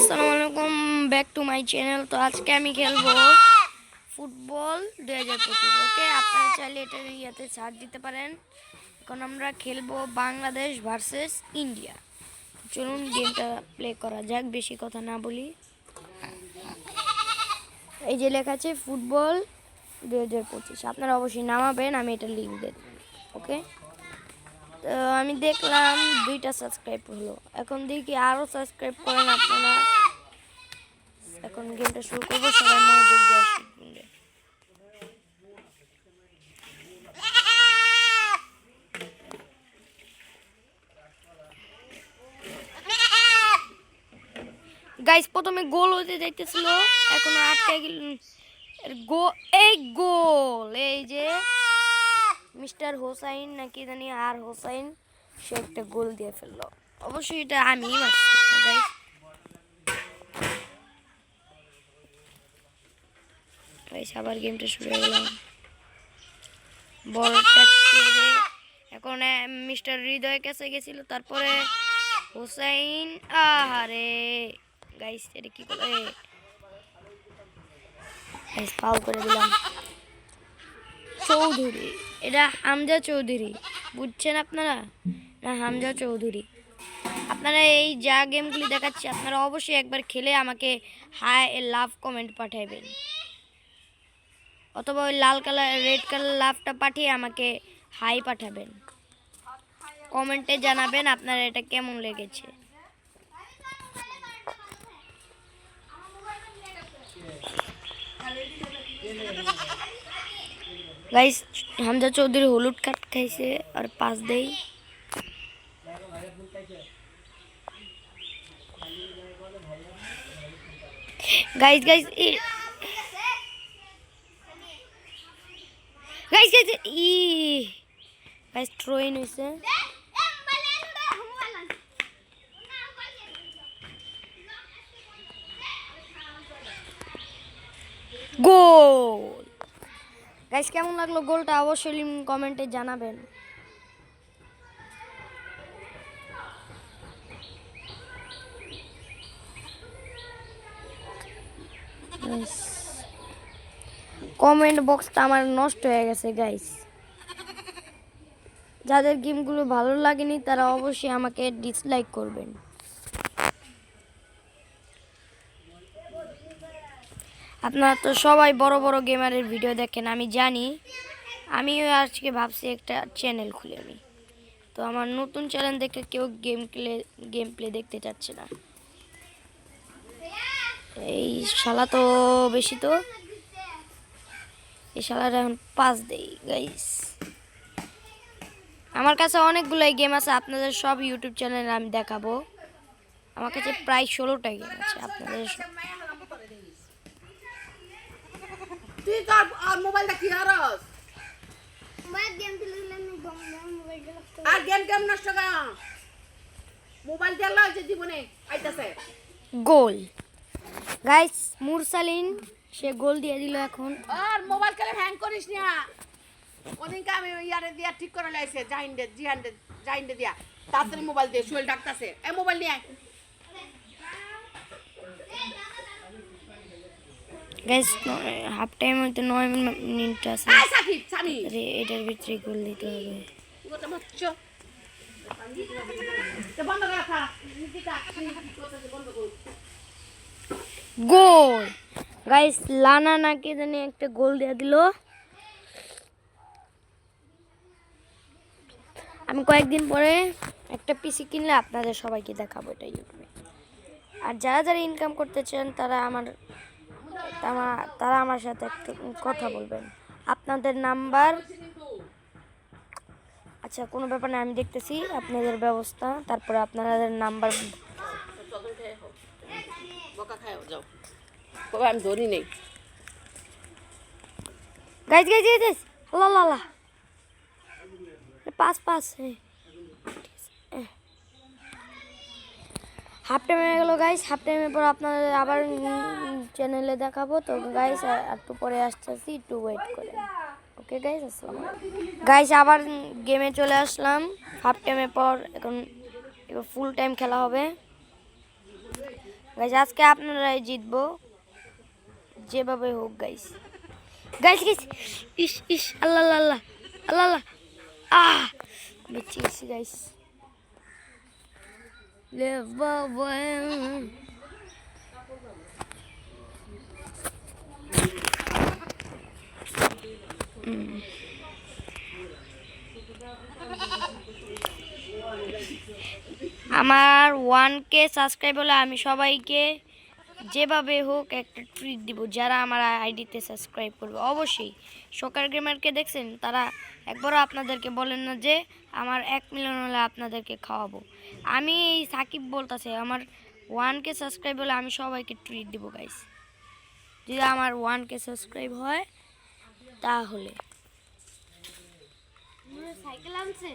আসসালামু আলাইকুম, back to my channel. তো আজকে আমি খেলবো ফুটবল 2025। ওকে, আপনারা চাইলে এটা ইয়াতে সার্চ দিতে পারেন। এখন আমরা খেলবো বাংলাদেশ ভার্সেস ইন্ডিয়া। চলুন গেমটা প্লে করা যাক, বেশি কথা না বলি। এই যে লেখা আছে ফুটবল 2025, আপনারা অবশ্যই নামাবেন, আমি এটা লিঙ্ক দিয়ে দেব। ওকে, তো আমি দেখলাম 2টা সাবস্ক্রাইব হলো, এখন দেখি আরও সাবস্ক্রাইব করেন আপনারা। এখন গেমটা শুরু করবো, সবাই মনোযোগ দিয়ে শিখবেন। গাইস প্রথমে গোল হতে যাইতেছিল, এখন আটকে গেল। এই গোল, এই যে মিস্টার হোসাইন নাকি জানি আর হোসাইন, সে একটা গোল দিয়ে ফেললো। অবশ্যই এটা আমি মারছি গাইস। গাইস আবার গেমটা শুরু হয়ে গেল। বলটা কেড়ে এখন মিস্টার হৃদয় কাছে গেছিল, তারপরে হোসাইন। আহারে গাইস, এটা কি করে গাইস, ফাউল করে দিলাম। চৌধুরী, এটা হামজা চৌধুরী, বুঝছেন আপনারা? না, হামজা চৌধুরী। আপনারা এই যা গেমগুলি দেখাচ্ছি, আপনারা অবশ্যই একবার খেলে আমাকে হাই লাভ কমেন্ট পাঠাবেন, অথবা ওই লাল কালার রেড কালার লাভটা পাঠিয়ে আমাকে হাই পাঠাবেন। কমেন্টে জানাবেন আপনারা এটা কেমন লেগেছে। গাইস হামজা চৌধুরী হলুদ কার্ড খাইছে আর পাস দেই। Guys guys guys guys guys throw-in হইছে। গোল। গাইস কেমন লাগলো গোলটা অবশ্যই কমেন্টে জানাবেন। কমেন্ট বক্সটা আমার নষ্ট হয়ে গেছে গাইস। যাদের গেমগুলো ভালো লাগেনি তারা অবশ্যই আমাকে ডিসলাইক করবেন। আপনারা তো সবাই বড় বড় গেমারের ভিডিও দেখেন, আমি জানি। আমিও আজকে ভাবছি একটা চ্যানেল খুলে আমি, তো আমার নতুন চ্যানেল দেখে কেউ গেম প্লে দেখতে চাচ্ছে না। এই শালা তো বেশি, তো এই শালার এখন পাস দেই গাইস। আমার কাছে অনেকগুলোই গেম আছে, আপনাদের সব ইউটিউব চ্যানেলে আমি দেখাবো। আমার কাছে প্রায় 16টা গেম আছে আপনাদের। তুই তোর আর মোবাইলটা কি হারাস? আর গেম নষ্ট কর। মোবাইল দিয়ে লয় যে জীবনে আইতাছে। গোল গাইস, মুরসালিন সে গোল দিয়ে দিল। এখন আর মোবাইল খেলে হ্যাং করিস না। ওদিনকে আমি ইয়ারে দিয়া ঠিক করে লাইছে, জাইন্ডে দিয়া তাড়াতাড়ি মোবাইল দিয়ে শুয়েল ডাকতাছে। এই মোবাইল নিয়ে আয়। গাইস হাফ টাইম হইতে 9 মিনিট আছে। আয় সাকিব সামি, এটার ভিতরে গোল দিতে হবে। ওটা মারছো। তে বন্ধ কর খা। নিকিতা বন্ধ কর। গোল গাইস, লানা নাকি জানি একটা গোল দিয়ে দিল। আমি কয়েকদিন পরে একটা পিসি কিনলে আপনাদের সবাইকে দেখাবো এটা ইউটিউবে। আর যারা যারা ইনকাম করতে চান তারা আমার সাথে একটু কথা বলবেন। আপনাদের নাম্বার, আচ্ছা কোনো ব্যাপার না, আমি দেখতেছি আপনাদের ব্যবস্থা। তারপরে আপনাদের নাম্বার আমি ধরি নেই। গাইজ গাইজ গাইজ লা পাস হাফ টাইম হয়ে গেল গাইস। হাফ টাইমের পর আপনাদের আবার চ্যানেলে দেখাবো। তো গাইস একটু পরে আসতেছি, একটু ওয়েট করেন। ওকে গাইস, আসসালামু আলাইকুম। গাইস আবার গেমে চলে আসলাম হাফ টাইমের পর। এখন ফুল টাইম খেলা হবে। গাইস আজকে আপনারাই জিতবো যেভাবে হোক গাইস। গাইস গাইস ইস ইস আল্লাহ আল্লাহ আল্লাহ আল্লাহ আল্লাহ আহ বেঁচে গেছি গাইস। আমার 1K সাবস্ক্রাইব হলে আমি সবাইকে যেভাবে হোক একটা ট্রিট দিব, যারা আমার আইডিতে সাবস্ক্রাইব করবে। অবশ্যই শোকার গেমারকে দেখছেন, তারা একবারও আপনাদেরকে বলেন না যে আমার 1 মিলিয়ন হলে আপনাদেরকে খাওয়াবো। আমি এই সাকিব বলতেছে আমার 1K সাবস্ক্রাইব হলে আমি সবাইকে ট্রিট দিব গাইস। যদি আমার 1K সাবস্ক্রাইব হয় তাহলে সাইকেল আনছে।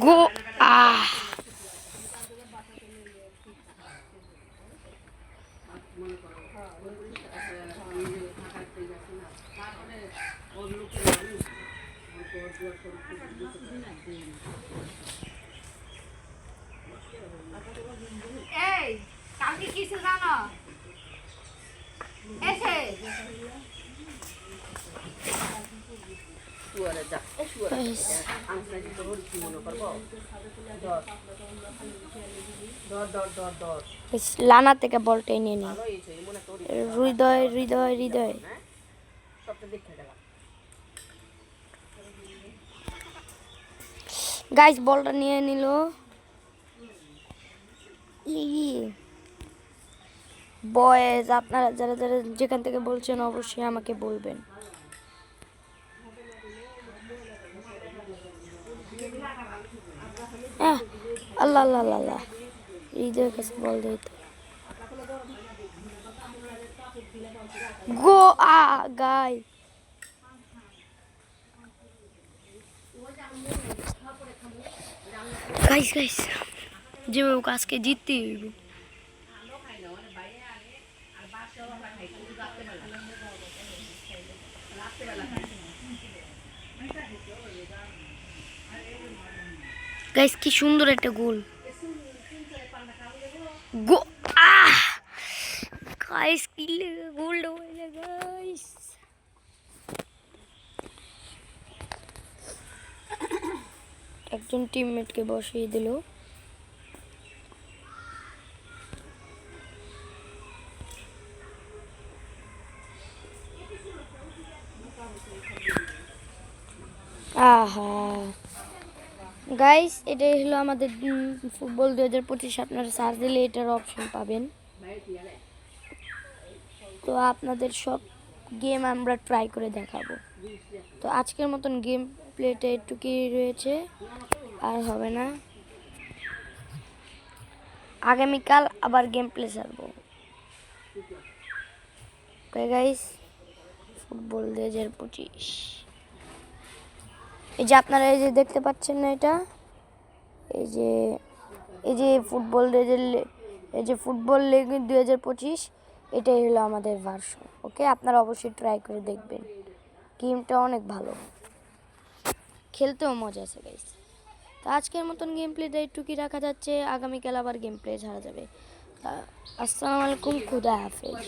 গো আহ এই কালকে কি ছিল জানো? এসে লানা থেকে বলটা নিয়ে নি। হৃদয় হৃদয় হৃদয় গাইস বলটা নিয়ে নিল। বয়েজ আপনারা যারা যারা যেখান থেকে বলছেন অবশ্যই আমাকে বলবেন। আল্লাহ আল্লাহ আল্লাহ হৃদয়ের কাছে বল দিই তো। গো আ গাই গাইস গাইস যেভাবে আজকে জিততে হইব। গাইস কি সুন্দর একটা গোল। গো আহ গাইস কি গোলটা হইলো গাইস। একজন টিমমেটকে বসিয়ে দিল। আহা গাইস এটাই হলো আমাদের ফুটবল 2025। আপনারা সার্চ দিলে এটার অপশন পাবেন। তো আপনাদের সব গেম আমরা ট্রাই করে দেখাবো। তো আজকের মতন গেম প্লেটা একটুকুই রয়েছে, আর হবে না। আগামীকাল আবার গেম প্লে ছাড়বো। ওকে গাইস ফুটবল 2025 এই যে আপনারা এই যে দেখতে পাচ্ছেন না, এটা এই যে ফুটবল এই যে ফুটবল লিগ 2025 এটাই হলো আমাদের ভার্সন। ওকে আপনারা অবশ্যই ট্রাই করে দেখবেন, গেমটা অনেক ভালো, খেলতেও মজা আছে গাইস। তো আজকের মতন গেম প্লেটা একটুকি রাখা যাচ্ছে, আগামীকাল আবার গেম প্লে ছাড়া যাবে। আসসালামু আলাইকুম, খুদা হাফেজ।